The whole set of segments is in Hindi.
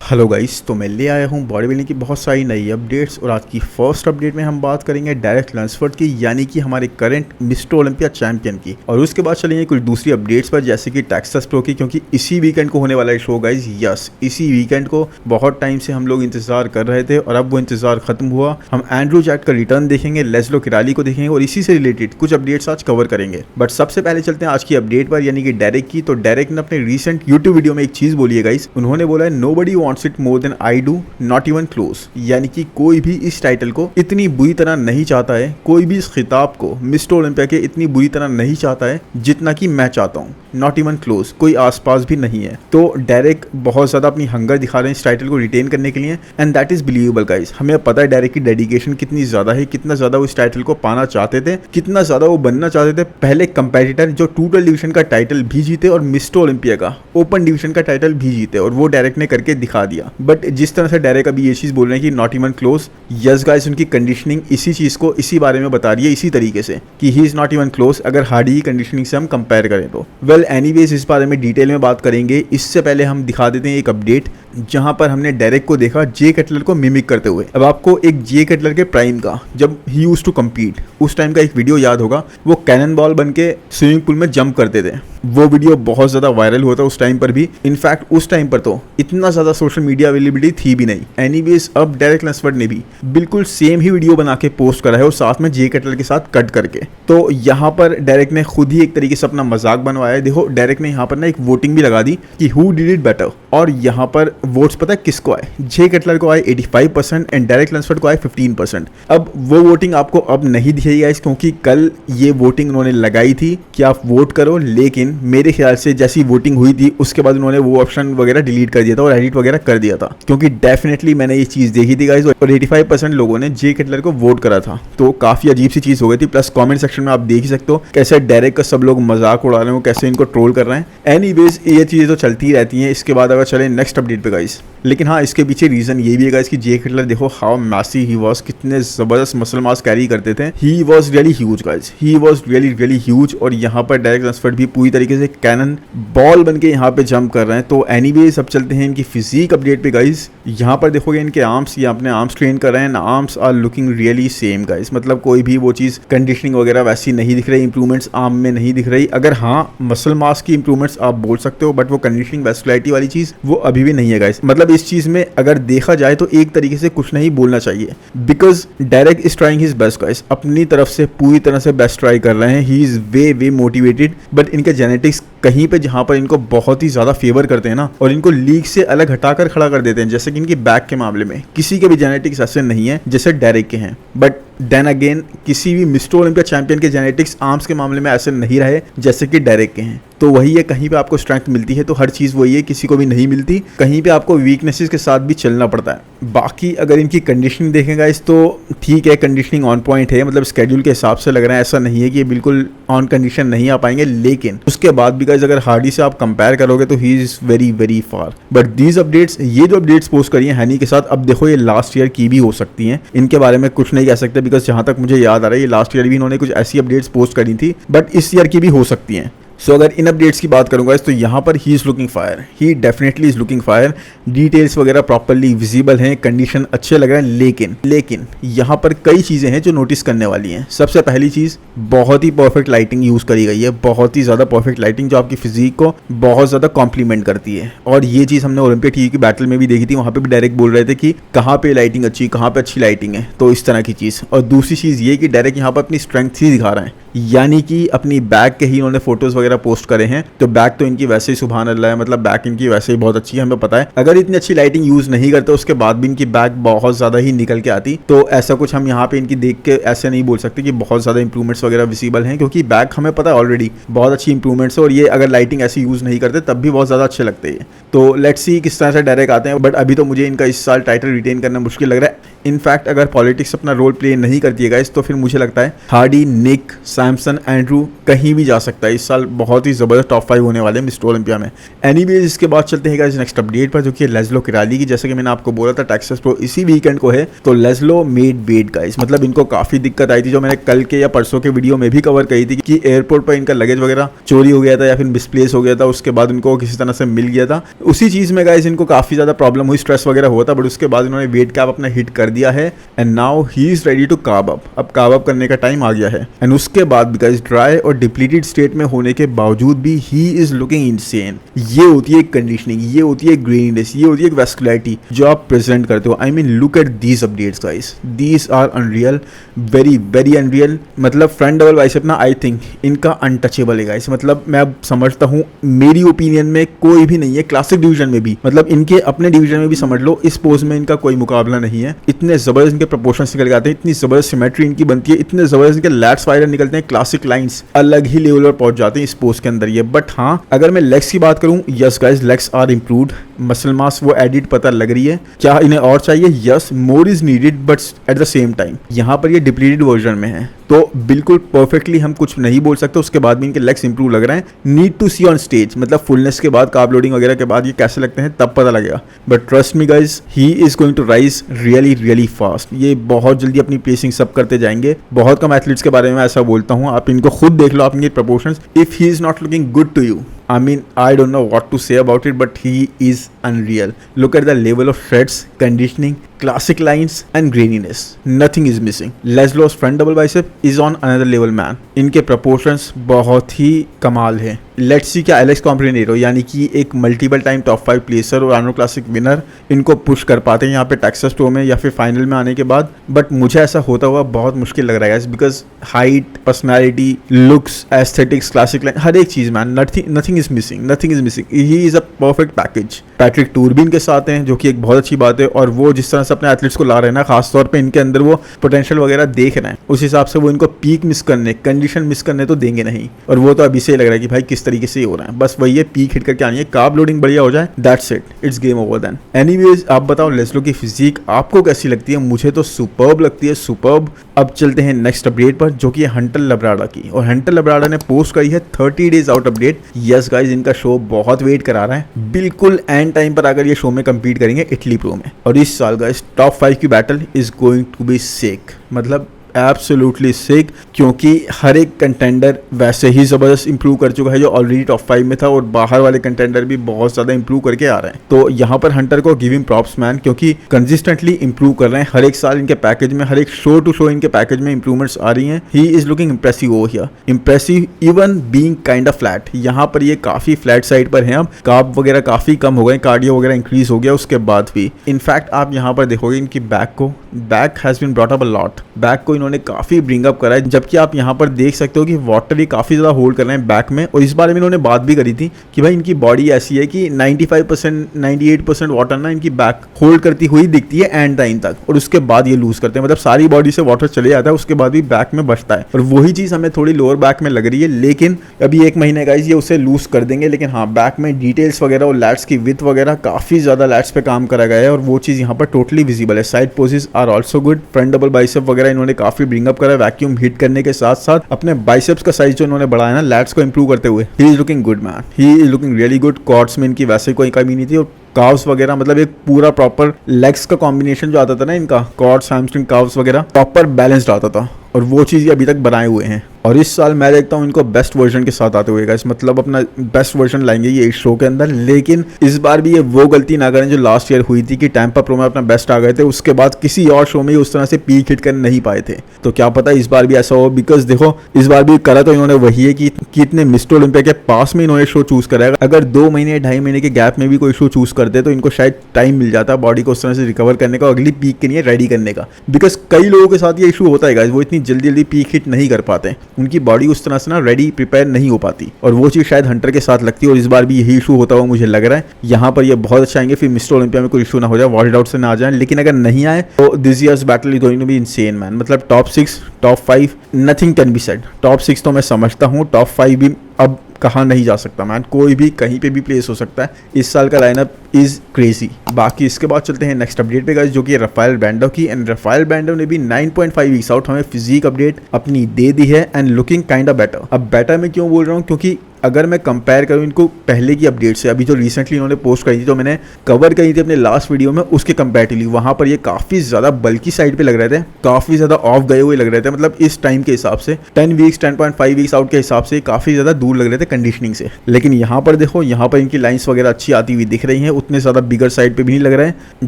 हेलो गाइस, तो मैं ले आया हूँ बॉडी बिल्डिंग की बहुत सारी नई अपडेट्स। और आज की फर्स्ट अपडेट में हम बात करेंगे डेरेक लैंसफोर्ड की, यानी कि हमारे करंट मिस्टर ओलंपिया चैंपियन की। और उसके बाद चलेंगे कुछ दूसरी अपडेट्स पर, जैसे कि टेक्सास प्रो की, क्योंकि इसी वीकेंड को होने वाला है शो गाइस। यस, इसी वीकेंड को बहुत टाइम से हम लोग इंतजार कर रहे थे और अब वो इंतजार खत्म हुआ। हम एंड्रू जैट का रिटर्न देखेंगे, लेस्लो किराली को देखेंगे और इसी से रिलेटेड कुछ अपडेट्स आज कवर करेंगे। बट सबसे पहले चलते हैं आज की अपडेट पर, यानी कि डेरेक की। तो डेरेक ने अपने रिसेंट यूट्यूब वीडियो में एक चीज बोली है गाइस। उन्होंने बोला है, nobody wants it more than I do, not even close. यानी कि कोई भी इस टाइटल को इतनी बुरी तरह नहीं चाहता है, कोई भी इस खिताब को मिस्टर ओलंपिया के इतनी बुरी तरह नहीं चाहता है जितना कि मैं चाहता हूँ। नॉट इवन क्लोज, कोई आसपास भी नहीं है। तो डेरेक बहुत ज्यादा अपनी हंगर दिखा रहे हैं इस टाइटल को रिटेन करने के लिए, and that is believable guys. हमें पता है डेरेक की डेडिकेशन कितनी ज्यादा है, कितना ज्यादा वो इस टाइटल को पाना चाहते थे, कितना ज्यादा वो बनना चाहते थे पहले कंपेटिटर जो टोटल डिवीजन का टाइटल भी जीते और मिस्टर ओलंपिया का ओपन डिवीजन का टाइटल भी जीते, और वो डेरेक ने करके दिखा दिया। बट जिस तरह से डेरेक अभी ये चीज बोल रहे हैं कि not even close, yes guys, उनकी कंडीशनिंग इसी चीज को इसी बारे में बता रही है, इसी तरीके से कि he is not even close, अगर हार्डी की कंडीशनिंग से हम कंपेयर करें तो। वेल एनीवेज, इस बारे में डिटेल में बात करेंगे। इससे पहले हम दिखा देते हैं एक अपडेट जहां पर हमने डेरेक को देखा जे कटलर को मिमिक करते हुए। अब आपको एक जे कटलर के प्राइम का, जब ही यूज्ड टू कम्पीट, उस टाइम का एक वीडियो याद होगा। वो कैनन बॉल बन के स्विमिंग पूल में जंप करते थे। वो वीडियो बहुत ज्यादा वायरल हुआ था उस टाइम पर भी। इनफैक्ट उस टाइम पर तो इतना ज्यादा सोशल मीडिया अवेलेबिलिटी थी भी नहीं। एनीवेज, अब डेरेक लैंसफोर्ड ने भी बिल्कुल सेम ही वीडियो बना के पोस्ट करा है, और साथ में जे कटलर के साथ कट करके। तो यहाँ पर डेरेक ने खुद ही एक तरीके से अपना मजाक बनवाया है। देखो, डेरेक ने यहाँ पर ना एक वोटिंग भी लगा दी कि हु डिड इट बेटर, और यहाँ पर वोट्स पता है किसको आए? जे कटलर को आए 85% एंड डेरेक लैंसफोर्ड को आए 15%। अब वो वोटिंग आपको अब नहीं दिखेगी गाइस, क्योंकि कल ये वोटिंग उन्होंने लगाई थी कि आप वोट करो, लेकिन मेरे ख्याल से जैसी वोटिंग हुई थी उसके बाद उन्होंने वो ऑप्शन वगैरह डिलीट कर दिया था और एडिट वगैरह कर दिया था, क्योंकि डेफिनेटली मैंने ये चीज देखी थी गाइस, और 85% लोगों ने जे कटलर को वोट करा था। तो काफी अजीब सी चीज हो गई थी। प्लस कमेंट सेक्शन में आप देख ही सकते हो कैसे डेरेक का सब लोग मजाक उड़ा रहे हो, कैसे इनको ट्रोल कर रहे हैं। एनीवेज, ये चीजें तो चलती रहती हैं। इसके बाद अगर चले नेक्स्ट अपडेट पे गाइस, लेकिन हाँ, इसके पीछे रीजन ये भी है गाइस कि जे कटलर देखो हाउ मैसी ही वाज, कितने जबरदस्त मसल मास कैरी करते थे। He was really huge guys, he was really really huge. और यहाँ पर डेरेक लैंसफोर्ड भी पूरी तरीके से कैनन बॉल बन के यहाँ पे जंप कर रहे हैं। तो एनीवेज, अब चलते हैं इनकी फिजिक अपडेट पे गाइस। यहाँ पर देखोगे इनके आर्म्स, ये अपने आर्म्स ट्रेन कर रहे हैं, arms are looking really same guys. मतलब कोई भी वो चीज कंडीशनिंग वगैरह वैसी नहीं दिख रही, इंप्रूवमेंट्स आर्म में नहीं दिख रही। अगर हाँ, मसल मास की इंप्रूवमेंट्स आप बोल सकते हो, बट वो कंडीशनिंग वेस्कुलरिटी वाली चीज वो अभी भी नहीं है गाइस। मतलब इस चीज में अगर देखा जाए तो एक तरीके से कुछ नहीं बोलना चाहिए, because Derek is trying his best guys, अपनी तरफ से पूरी तरह से बेस्ट ट्राई कर रहे हैं। He is way motivated, but इनके जेनेटिक्स कहीं पे जहां पर इनको बहुत ही ज्यादा फेवर करते हैं ना, और इनको लीग से अलग हटाकर खड़ा कर देते हैं, जैसे कि इनकी बैक के मामले में किसी के भी जेनेटिक्स ऐसे नहीं है जैसे डेरेक के हैं। बट देन अगेन, किसी भी मिस्टर ओलंपिया चैंपियन के जेनेटिक्स आर्म्स के मामले में ऐसे नहीं रहे जैसे कि डेरेक के हैं। तो वही है, कहीं पे आपको स्ट्रेंथ मिलती है तो हर चीज वही है, किसी को भी नहीं मिलती। कहीं पे आपको वीकनेसेस के साथ भी चलना पड़ता है। बाकी अगर इनकी कंडीशनिंग देखेंगे इस, तो ठीक है, कंडीशनिंग ऑन पॉइंट है, मतलब स्केड्यूल के हिसाब से लग रहा है। ऐसा नहीं है कि ये बिल्कुल ऑन कंडीशन नहीं आ पाएंगे, लेकिन उसके बाद भी गाइस अगर हार्डी से आप कंपेयर करोगे तो he is very very far. But these updates, ये जो अपडेट्स पोस्ट करी है हैनी के साथ, अब देखो ये लास्ट ईयर की भी हो सकती हैं। इनके बारे में कुछ नहीं कह सकते, बिकॉज जहां तक मुझे याद आ रहा है ये लास्ट ईयर भी इन्होंने कुछ ऐसी अपडेट्स पोस्ट करी थी, बट इस ईयर की भी हो सकती हैं। सो अगर इन अपडेट्स की बात करूंगा तो यहाँ पर ही is looking fire, he definitely is looking fire. Details वगैरह प्रॉपर्ली विजिबल हैं, कंडीशन अच्छे लग रहे हैं, लेकिन यहाँ पर कई चीजें हैं जो नोटिस करने वाली हैं। सबसे पहली चीज, बहुत ही परफेक्ट लाइटिंग यूज करी गई है, बहुत ही ज्यादा परफेक्ट लाइटिंग जो आपकी फिजिक को बहुत ज्यादा कॉम्प्लीमेंट करती है। और ये चीज हमने ओलंपिया टीवी की बैटल में भी देखी थी, वहां पे भी डायरेक्ट बोल रहे थे कि कहाँ पे लाइटिंग अच्छी, कहाँ पे अच्छी लाइटिंग है। तो इस तरह की चीज। और दूसरी चीज ये कि डायरेक्ट यहाँ पर अपनी स्ट्रेंथ ही दिखा रहे हैं, यानी कि अपनी बैक के ही इन्होंने फोटोज वगैरह पोस्ट करे हैं। तो बैक तो इनकी वैसे ही सुभान अल्लाह है, मतलब बैक इनकी वैसे ही बहुत अच्छी है, हमें पता है। अगर इतनी अच्छी लाइटिंग यूज नहीं करते उसके बाद भी इनकी बैक बहुत ज्यादा ही निकल के आती। तो ऐसा कुछ हम यहाँ पे इनकी देख के ऐसे नहीं बोल सकते कि बहुत ज्यादा इंप्रूवमेंट्स वगैरह विजिबल हैं, क्योंकि बैक हमें पता है ऑलरेडी बहुत अच्छी इंप्रूवमेंट्स है, और ये अगर लाइटिंग ऐसी यूज नहीं करते तब भी बहुत ज्यादा अच्छे लगते हैं। तो लेट्स सी किस तरह से डायरेक्ट आते हैं। बट अभी तो मुझे इनका इस साल टाइटल रिटेन करना मुश्किल लग रहा है। इनफैक्ट अगर पॉलिटिक्स अपना रोल प्ले नहीं करती है गाइस, तो फिर मुझे लगता है हार्डी, निक, सैमसन, एंड्रू कहीं भी जा सकता है। इस साल बहुत ही जबरदस्त टॉप 5 होने वाले हैं मिस्टर ओलंपिया में। एनीवेज इसके बाद चलते हैं गाइस नेक्स्ट अपडेट पर, जो कि लेस्लो किराली की। जैसे कि मैंने आपको बोला था टेक्सास प्रो इसी वीकेंड को है, तो लेस्लो मेड वेट गाइस। मतलब इनको काफी दिक्कत आई थी, जो मैंने कल के या परसों के वीडियो में भी कवर करी थी कि एयरपोर्ट पर इनका लगेज वगैरह चोरी हो गया था या फिर मिसप्लेस हो गया था, उसके बाद इनको किसी तरह से मिल गया था। उसी चीज में गाइस इनको काफी ज्यादा प्रॉब्लम हुई, स्ट्रेस वगैरह हुआ था, बट उसके बाद इन्होंने वेट कैप अपना हिट कर दिया है and now he is ready to carb up. अब कार्ब अप करने का टाइम आ गया है। एंड उसके बाद गाइस ड्राई और डिप्लीटेड स्टेट में होने के बावजूद भी ही इज लुकिंग इनसेन। ये होती है कंडीशनिंग, ये होती है ग्रेनीनेस, ये होती है वैस्कुलरिटी जो आप प्रेजेंट करते हो। I mean look at these updates guys, these are unreal, very very unreal. मतलब फ्रंट डबल बाइसेप ना आई थिंक इनका अनटचेबल है गाइस। मतलब मैं अब समझता हूँ, मेरी ओपिनियन में कोई भी नहीं है क्लासिक डिवीजन में भी, मतलब इनके अपने डिवीजन में भी समझ लो, इस पोज में इनका कोई मुकाबला नहीं है। इतने जबरदस्त इनके प्रोपोर्शंस निकल जाते हैं, इतनी जबरदस्त सिमेट्री इनकी बनती है, इतने जबरदस्त इनके लैट्स वायरल निकलते हैं, क्लासिक लाइंस अलग ही लेवल पर पहुंच जाते हैं इस पोज के अंदर ये। बट हाँ, अगर मैं लेग्स की बात करूं, yes guys legs are improved, muscle mass वो एडिट पता लग रही है। क्या इन्हें और चाहिए? Yes, more is needed, but at the same time यहाँ पर ये डिप्लीटेड वर्जन में है, तो बिल्कुल परफेक्टली हम कुछ नहीं बोल सकते। उसके बाद भी इनके लेग्स इंप्रूव लग रहे हैं। Need to see on stage, मतलब फुलनेस के बाद, कार्ब लोडिंग वगैरह के बाद ये कैसे लगते हैं तब पता लगेगा। But trust me guys, he is going to rise really really fast. ये बहुत जल्दी अपनी प्लेसिंग सब करते जाएंगे। बहुत कम एथलीट्स के बारे में ऐसा बोलता हूँ, आप इनको खुद देख लो, आप इनके proportions. If he is not looking good to you, I mean, I don't know what to say about it, but he is unreal. Look at the level of shreds, conditioning, classic lines and graininess. Nothing is missing. Laszlo's front double bicep is on another level, man. इनके proportions बहुत ही कमाल है। लेट्स सी क्या एलेक्स कॉम्प्रेनेरो यानी कि एक मल्टीपल टाइम टॉप 5 प्लेसर और आर्नो क्लासिक विनर इनको पुश कर पाते हैं यहाँ पे टेक्सास प्रो में या फिर फाइनल में आने के बाद। बट मुझे ऐसा होता हुआ बहुत मुश्किल लग रहा है because height, personality, looks, aesthetics, classic line, हर एक चीज़ man, nothing is missing. He is a perfect package. Patrick Tourbin के साथ हैं जो कि एक बहुत अच्छी बात है, और वो जिस तरह से अपने एथलीट्स को ला रहे हैं ना, खासतौर पे इनके अंदर वो पोटेंशियल वगैरह देख रहे हैं, उस हिसाब से वो इनको पीक मिस करने, कंडीशन मिस करने तो देंगे नहीं। और वो तो अभी से ही लग रहा है कि भाई किस तरीके से हो रहा है, बस वही है पीक हिट करके आनी है, कार्ब लोडिंग बढ़िया हो जाए, that's it, it's game over then. Anyways आप बताओ लेस्लो की फिजिक आपको कैसी लगती है? मुझे तो सुपर्ब लगती है, सुपर्ब। अब चलते हैं नेक्स्ट अपडेट पर, जो कि है हंटर लब्राडा की। और हंटर लब्राडा ने पोस्ट करी है 30 days out update. Yes guys, इनका शो बहुत वेट करा रहा है, बिल्कुल एंड टाइम पर आकर ये शो में compete करेंगे इटली प्रो में। और इस साल गाइज टॉप 5 की battle is going to be sick, मतलब एब्सोल्युटली सिक, क्योंकि हर एक कंटेंडर वैसे ही ज़बरदस्त इंप्रूव कर चुका है जो ऑलरेडी टॉप 5 में था, और बाहर वाले कंटेंडर भी बहुत ज़्यादा इंप्रूव करके आ रहे हैं। तो यहाँ पर हंटर को गिविंग प्रॉप्स मैन, क्योंकि कंसिस्टेंटली इंप्रूव कर रहे हैं। हर एक साल इनके पैकेज में, हर एक शो टू शो इनके पैकेज में इंप्रूवमेंट्स आ रही हैं। He is looking impressive over here, impressive even being kind of flat. यहाँ पर ये काफ़ी फ्लैट साइड पर हैं, अब कार्ब वगैरह काफ़ी कम हो गए, कार्डियो वगैरह इंक्रीज हो गया उसके बाद भी। इनफैक्ट आप यहाँ पर देखोगे इनकी बैक को, back has been brought up a lot, back को इन्होंने काफ़ी ब्रिंग अप करा है। जबकि आप यहाँ पर देख सकते हो कि वाटर ही काफ़ी ज़्यादा होल्ड कर रहे हैं बैक में। और इस बारे में इन्होंने बात भी करी थी कि भाई इनकी बॉडी ऐसी है कि 95% 98% वाटर ना इनकी बैक होल्ड करती हुई दिखती है एंड टाइम तक, और उसके बाद ये लूज करते हैं। मतलब सारी बॉडी से वाटर चले जाता है, उसके बाद भी बैक में बचता है, और वही चीज़ हमें थोड़ी लोअर बैक में लग रही है। लेकिन अभी 1 महीने गाइस ये उसे लूज कर देंगे। लेकिन हाँ, बैक में डिटेल्स वगैरह और लैट्स की विथ वगैरह काफ़ी ज़्यादा लैट्स पे काम करा गया है, और वो चीज़ यहाँ पर टोटली विजिबल है। Side poses are also good, front double bicep वगैरह इन्होंने काफ़ी ब्रिंग अप करा है, वैक्यूम हिट करने के साथ साथ अपने बाइसेप्स का साइज जो इन्होंने बढ़ाया ना, लैट्स को इंप्रूव करते हुए। He is looking good man, he is looking really good. Quads में इनकी वैसे कोई कमी नहीं थी, और काव्स वगैरह मतलब एक पूरा प्रॉपर लेग्स का कॉम्बिनेशन जो आता था ना इनका, क्वाड्स, हैमस्ट्रिंग, काव्स वगैरह प्रॉपर बैलेंस्ड आता था, और वो चीज़ ये अभी तक बनाए हुए हैं। और इस साल मैं देखता हूँ इनको बेस्ट वर्जन के साथ आते हुए गाइस, मतलब अपना बेस्ट वर्जन लाएंगे ये इस शो के अंदर। लेकिन इस बार भी ये वो गलती ना करें जो लास्ट ईयर हुई थी कि टैंपा प्रो में अपना बेस्ट आ गए थे, उसके बाद किसी और शो में ही उस तरह से पीक हिट कर नहीं पाए थे। तो क्या पता इस बार भी ऐसा हो, बिकॉज देखो इस बार भी करा तो इन्होंने वही है कि इतने मिस्टर ओलंपिया के पास में इन्होंने शो चूज करा है। अगर 2 महीने 2.5 महीने के गैप में भी कोई शो चूज करते तो इनको शायद टाइम मिल जाता बॉडी को उस तरह से रिकवर करने का, अगली पीक के लिए रेडी करने का। बिकॉज कई लोगों के साथ ये इशू होता है गाइस, वो इतनी जल्दी पीक हिट नहीं कर पाते, उनकी बॉडी उस तरह से ना रेडी प्रिपेयर नहीं हो पाती, और वो चीज़ शायद हंटर के साथ लगती है। और इस बार भी यही इशू होता हुआ मुझे लग रहा है। यहाँ पर ये बहुत अच्छा आएंगे, फिर मिस्टर ओलंपिया में कोई इशू ना हो जाए, वॉल्ड आउट से ना आ जाए। लेकिन अगर नहीं आए तो this year's battle is going to be insane man. मतलब top 6, top 5 nothing can be said. Top 6 तो मैं समझता हूँ, टॉप 5 भी अब कहा नहीं जा सकता मैन, कोई भी कहीं पे भी प्लेस हो सकता है। इस साल का लाइनअप इज क्रेजी। बाकी इसके बाद चलते हैं नेक्स्ट अपडेट पे गाइस, जो कि राफेल ब्रांडो की। एंड राफेल ब्रांडो ने भी 9.5 वीक्स आउट हमें फिजिक अपडेट अपनी दे दी है and looking kind of better. अब बेटर मैं क्यों बोल रहा हूँ, क्योंकि अगर मैं कंपेयर करूँ इनको पहले की अपडेट से, अभी जो रिसेंटली इन्होंने पोस्ट करी थी, जो मैंने कवर करी थी अपने लास्ट वीडियो में, उसके कंपैरेटिवली वहाँ पर ये काफ़ी ज़्यादा बल्कि साइड पे लग रहे थे, काफ़ी ज़्यादा ऑफ गए हुए लग रहे थे। मतलब इस टाइम के हिसाब से 10.5 वीक्स आउट के हिसाब से काफ़ी ज़्यादा दूर लग रहे थे कंडीशनिंग से। लेकिन यहाँ पर देखो, यहाँ पर इनकी लाइन्स वगैरह अच्छी आती हुई दिख रही हैं, उतने ज़्यादा बिगर साइड पर भी नहीं लग रहे हैं।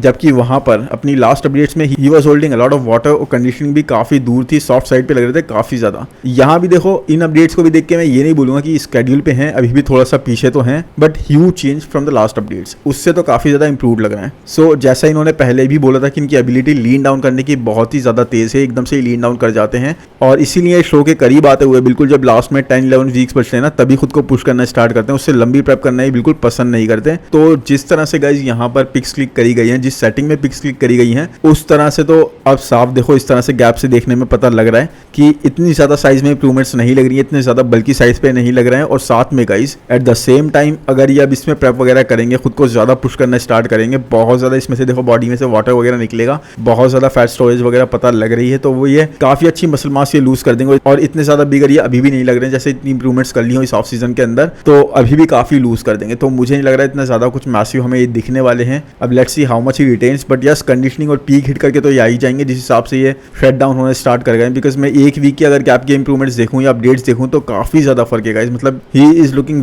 जबकि वहाँ पर अपनी लास्ट अपडेट्स में he was holding a lot of water और कंडीशनिंग भी काफ़ी दूर थी, सॉफ्ट साइड पर लग रहे थे काफ़ी ज़्यादा। यहाँ भी देखो, इन अपडेट्स को भी देख के मैं ये नहीं बोलूँगा कि स्केड्यूल पे हैं, अभी भी थोड़ा सा पीछे तो हैं, but huge change from the last updates, उससे तो काफी ज्यादा इंप्रूव लग रहे हैं। सो जैसा इन्होंने पहले भी बोला था कि इनकी एबिलिटी लीन डाउन करने की बहुत ही ज्यादा तेज है, एकदम से ही लीन डाउन कर जाते हैं, और इसीलिए शो के करीब आते हुए बिल्कुल जब लास्ट में 10-11 वीक्स बचते हैं ना, तभी खुद को पुश करना स्टार्ट करते हैं, उससे लंबी प्रेप करना ही बिल्कुल पसंद नहीं करते। तो जिस तरह से गाइज यहाँ पर पिक्स क्लिक करी गई है, जिस सेटिंग में पिक्स क्लिक करी गई है, उस तरह से तो अब साफ देखो, इस तरह से गैप से देखने में पता लग रहा है कि इतनी ज्यादा साइज में इंप्रूवमेंट्स नहीं लग रही है, इतने ज्यादा बल्कि साइज पे नहीं लग रहे हैं। और साथ में guys at the same time अगर ये अब इसमें प्रेप वगैरह करेंगे, खुद को ज़्यादा पुश करना स्टार्ट करेंगे, बहुत ज़्यादा इसमें से देखो बॉडी में से वाटर वगैरह निकलेगा, बहुत ज़्यादा फैट स्टोरेज वगैरह पता लग रही है, तो वो ये काफ़ी अच्छी मसल मास ये लूज कर देंगे। और इतने ज़्यादा बिगर ये अभी भी नहीं लग रहे हैं, जैसे इतनी इंप्रूवमेंट्स कर ली हो इस ऑफ सीजन के अंदर, तो अभी भी काफ़ी लूज कर देंगे। तो मुझे नहीं लग रहा है इतना ज़्यादा कुछ मैसिव हमें ये दिखने वाले हैं। अब let's see how much he retains, but yes conditioning और पीक हिट करके तो ये आ ही जाएंगे, जिस हिसाब से ये शट डाउन होना स्टार्ट कर गए। बिकॉज मैं एक वीक की अगर गैप के इंप्रूवमेंट्स देखूँ या अपडेट्स देखूँ, तो काफ़ी ज़्यादा फर्क है गाइस। मतलब he is looking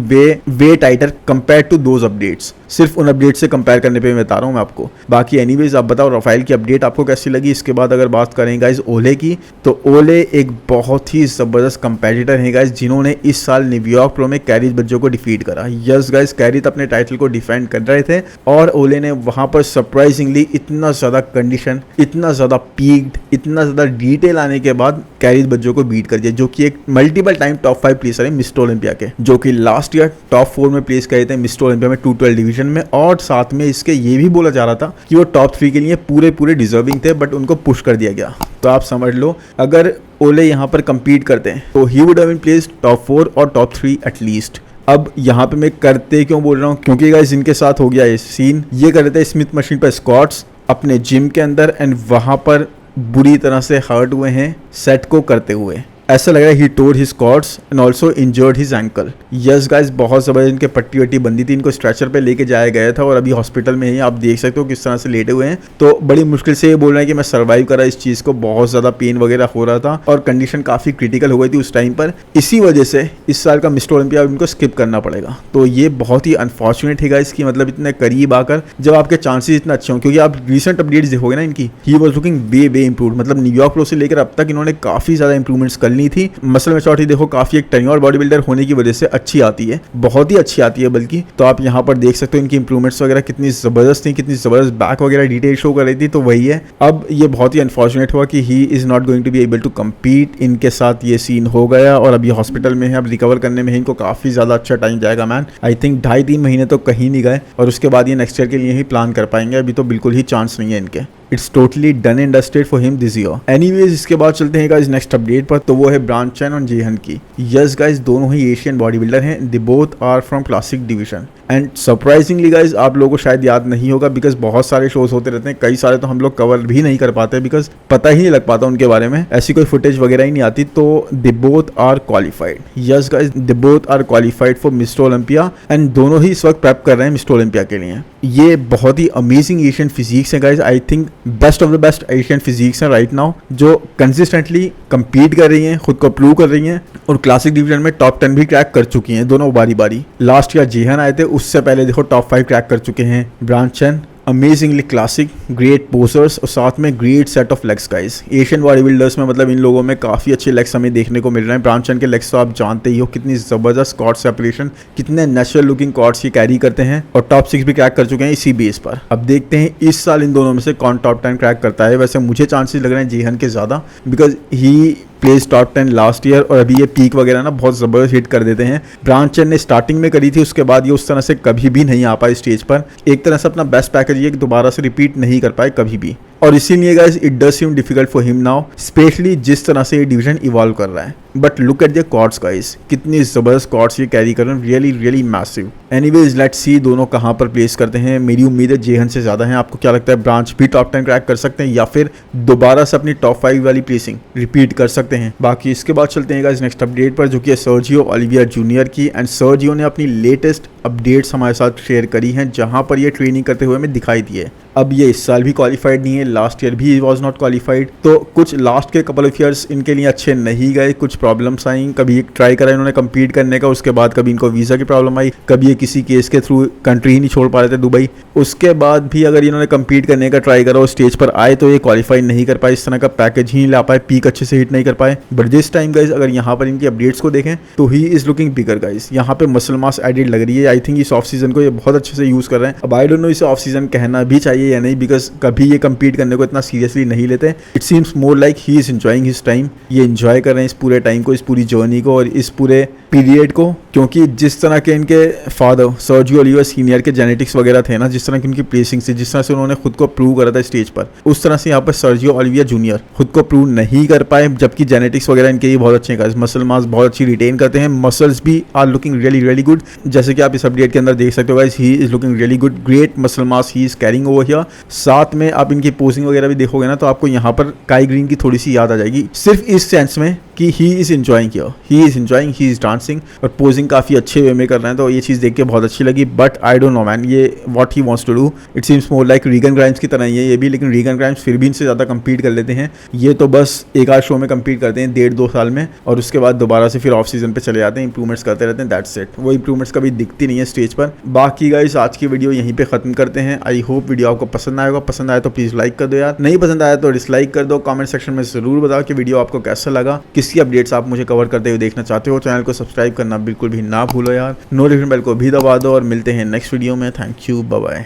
way tighter compare to those updates. सिर्फ उन अपडेट से कंपेयर करने पे मैं बता रहा हूँ मैं आपको। बाकी एनीवेज आप बताओ राफेल की अपडेट आपको कैसी लगी। इसके बाद अगर बात करें गाइज ओले की, तो ओले एक बहुत ही ज़बरदस्त कंपेटिटर है गाइज, जिन्होंने इस साल न्यूयॉर्क प्रो में कैरिज बज्जो को डिफीट करा। यस गाइज, कैरिज अपने टाइटल को डिफेंड कर रहे थे और ओले ने वहाँ पर सरप्राइजिंगली इतना ज़्यादा कंडीशन, इतना ज़्यादा पीक्ड, इतना ज़्यादा डिटेल आने के बाद कैरिज बज्जो को बीट कर दिया, जो कि एक मल्टीपल टाइम टॉप 5 प्लेसर है मिस्टर ओलंपिया के, जो कि लास्ट ईयर टॉप 4 में प्लेस करे थे मिस्टर ओलंपिया में 212 डिवीजन में। और साथ में इसके ये भी बोला जा रहा था कि वो टॉप 3 के लिए पूरे डिजर्विंग थे, बट उनको पुश कर दिया गया। तो आप समझ लो, अगर ओले यहाँ पर कंपीट करते हैं तो he would have been placed top 4 और टॉप 3 एटलीस्ट। अब यहाँ पे मैं करते क्यों बोल रहा हूँ, क्योंकि गाइस इनके साथ हो गया ये सीन, ये कर रहे थे स्मिथ मशीन पर स्क्वाट्स अपने जिम के अंदर, एंड वहाँ पर बुरी तरह से हर्ट हुए हैं सेट को करते हुए। ऐसा लग रहा है he tore his cords and also injured his ankle. Yes guys, बहुत ज़बरदस्त इनके पट्टी वट्टी बंदी थी, इनको स्ट्रेचर पे लेके जाया गया था और अभी हॉस्पिटल में ही आप देख सकते हो किस तरह से लेटे हुए हैं। तो बड़ी मुश्किल से ये बोल रहे हैं कि मैं सर्वाइव करा इस चीज़ को, बहुत ज़्यादा पेन वगैरह हो रहा था और कंडीशन काफ़ी क्रिटिकल हो गई थी उस टाइम पर। इसी वजह से इस साल का मिस्टर ओलंपिया इनको स्किप करना पड़ेगा। तो ये बहुत ही अनफॉर्चुनेट है गाइस, कि मतलब इतने करीब आकर जब आपके चांसेस इतना अच्छे हों, क्योंकि आप रिसेंट अपडेट्स देखोगे ना इनकी, he was looking way improve. मतलब न्यूयॉर्क प्रो से लेकर अब तक इन्होंने काफ़ी ज़्यादा इंप्रूवमेंट्स कर ली थी। मसल मैच्योरिटी देखो काफी एक टेन्योर बॉडी बिल्डर होने की वजह से अच्छी आती है, बहुत ही अच्छी आती है बल्कि। तो आप यहाँ पर देख सकते हो इनकी इंप्रूवमेंट्स वगैरह कितनी जबरदस्त थी, कितनी जबरदस्त बैक वगैरह डिटेल शो कर रही थी। तो वही है, अब ये बहुत ही अनफॉर्चुनेट हुआ कि he is not going to be able to compete. इनके साथ ये सीन हो गया और अभी हॉस्पिटल में है, अब रिकवर करने में इनको काफी ज्यादा अच्छा टाइम जाएगा मैन। आई थिंक 2.5-3 महीने तो कहीं नहीं गए और उसके बाद ये नेक्स्ट ईयर के लिए ही प्लान कर पाएंगे। अभी तो बिल्कुल ही चांस नहीं है इनके। It's totally done and dusted for him this year. Anyways, इसके बाद चलते हैं गाइस नेक्स्ट अपडेट पर, तो वो है ब्रांच चैन और जेहन की। यस गाइस, दोनों ही एशियन बॉडी बिल्डर हैं, they both are from classic division. And surprisingly guys, आप लोगों को शायद याद नहीं होगा बिकॉज बहुत सारे शोज होते रहते हैं, कई सारे तो हम लोग कवर भी नहीं कर पाते बिकॉज पता ही नहीं लग पाता उनके बारे में, ऐसी कोई फुटेज वगैरह ही नहीं आती। तो they both are qualified. Yes guys, they both are qualified for mister Olympia and दोनों ही इस वक्त प्रेप कर रहे हैं मिस्टर ओलंपिया के लिए। ये बहुत ही अमेजिंग एशियन फिजिक्स है guys, I think best of the best Asian physics है राइट नाउ, जो कंसिस्टेंटली कंपीट कर रही हैं, खुद को प्रूव कर रही हैं और क्लासिक डिवीजन में टॉप 10 भी क्रैक कर चुकी हैं दोनों बारी बारी। लास्ट ईयर जेहन आए थे, उससे पहले देखो टॉप 5 क्रैक कर चुके हैं ब्रांच चैन। अमेजिंगली क्लासिक, ग्रेट पोजर्स और साथ में great set of legs guys. Asian body builders में मतलब इन लोगों में काफ़ी अच्छे लेग्स हमें देखने को मिल रहे हैं। ब्रांच चैन के लेग्स तो आप जानते ही हो कितनी ज़बरदस्त कॉर्ड सेपरेशन, कितने नेचुरल लुकिंग कॉर्ड्स ये कैरी करते हैं और टॉप 6 भी क्रैक कर चुके हैं इसी बेस पर। अब देखते हैं इस साल इन दोनों में से कौन टॉप 10 क्रैक करता है। वैसे मुझे चांसेस लग रहे हैं जेहन के ज़्यादा, because he place top 10 last year और अभी ये पीक वगैरह ना बहुत ज़बरदस्त हिट कर देते हैं। ब्रांच चैन ने स्टार्टिंग में करी थी, उसके बाद ये उस तरह से कभी भी नहीं आ पाए स्टेज पर। एक तरह से अपना बेस्ट पैकेज ये दोबारा से रिपीट नहीं कर पाए कभी भी, और इसीलिए guys it does seem difficult for him now, especially जिस तरह से ये डिवीजन इवॉल्व कर रहा है। But look at the quads guys, कितनी जबरदस्त कॉर्ड्स ये कैरी कर रहे हैं, really really massive. Anyways let's see दोनों कहां पर प्लेस करते हैं। मेरी उम्मीद है जेहन से ज्यादा है। आपको क्या लगता है, ब्रांच भी टॉप 10 क्रैक कर सकते हैं या फिर दोबारा से अपनी टॉप 5 वाली प्लेसिंग रिपीट कर सकते हैं? बाकी इसके बाद चलते हैं गाइस नेक्स्ट अपडेट पर, जो कि है सर्जियो ओलिविया जूनियर की। एंड सर्जियो ने अपनी लेटेस्ट अपडेट्स हमारे साथ शेयर करी हैं, जहां पर ये ट्रेनिंग करते हुए हमें दिखाई दिए। अब ये इस साल भी क्वालिफाइड नहीं है, लास्ट ईयर भी वॉज नॉट क्वालिफाइड, तो कुछ लास्ट के कपल ऑफ ईयर्स इनके लिए अच्छे नहीं गए, कुछ प्रॉब्लम्स आई। कभी एक ट्राई करा इन्होंने कम्पीट करने का, उसके बाद कभी इनको वीज़ा की प्रॉब्लम आई, कभी ये किसी केस के थ्रू कंट्री ही नहीं छोड़ पा रहे थे दुबई। उसके बाद भी अगर इन्होंने कम्पीट करने का ट्राई करा और स्टेज पर आए तो ये क्वालिफाई नहीं कर पाए, इस तरह का पैकेज ही नहीं ला पाए, पीक अच्छे से हिट नहीं कर पाए। बट दिस टाइम गाइज अगर यहाँ पर इनकी अपडेट्स को देखें तो ही इज लुकिंग बिगर गाइज। यहाँ पे मसल मास एडिड लग रही है। आई थिंक इस ऑफ सीजन को ये बहुत अच्छे से यूज़ कर रहे हैं। अब आई डोंट नो इसे ऑफ सीजन कहना भी चाहिए या नहीं, बिकॉज कभी ये कम्पीट करने को इतना सीरियसली नहीं लेते। It seems more like he is enjoying his time, ये एंजॉय कर रहे हैं इस पूरे टाइम को, इस पूरी जर्नी को और इस पूरे पीरियड को। क्योंकि जिस तरह के इनके फादर सर्जियो ओलिविया सीनियर के जेनेटिक्स वगैरह थे ना, जिस तरह की उनकी प्लेसिंग से, जिस तरह से उन्होंने खुद को प्रूव करा था स्टेज पर, उस तरह से यहाँ पर सर्जियो ओलिविया जूनियर खुद को प्रूव नहीं कर पाए, जबकि जेनेटिक्स वगैरह इनके ये बहुत अच्छे हैं। मसल मास बहुत अच्छी रिटेन करते हैं, मसल्स भी are looking really really good, जैसे कि आप इस अपडेट के अंदर देख सकते हो guys, he is looking really good, great muscle mass he is carrying over here. साथ में आप इनकी पोजिंग वगैरह भी देखोगे ना तो आपको यहाँ पर काई ग्रीन की थोड़ी सी याद आ जाएगी, सिर्फ इस सेंस में कि he is enjoying here, he is enjoying, he is dancing और पोजिंग काफ़ी अच्छे वे में कर रहे हैं, तो ये चीज़ देख के बहुत अच्छी लगी। But I don't know man, ये what he wants to do, it seems more like Reagan Grimes की तरह ही है ये भी, लेकिन रीगन ग्राइम्स फिर भी इनसे ज़्यादा कम्पीट कर लेते हैं। ये तो बस एक आध शो में कम्पीट करते हैं 1.5-2 साल में और उसके बाद दोबारा से फिर ऑफ सीजन पे चले जाते हैं, इंप्रूवमेंट्स करते रहते हैं, दैट्स इट। वो इंप्रूवमेंट्स कभी दिखती नहीं है स्टेज पर। बाकी गाइस आज की वीडियो यहीं पे खत्म करते हैं। आई होप वीडियो आपको पसंद आएगा, पसंद आया तो प्लीज़ लाइक कर दो यार, नहीं पसंद आया तो डिसलाइक कर दो। कमेंट सेक्शन में ज़रूर बताओ कि वीडियो आपको कैसा लगा, किसकी अपडेट्स आप मुझे कवर करते हुए देखना चाहते हो। चैनल को सब्सक्राइब करना बिल्कुल भी ना भूलो यार, नोटिफिकेशन बेल को भी दबा दो और मिलते हैं नेक्स्ट वीडियो में। Thank you, bye bye.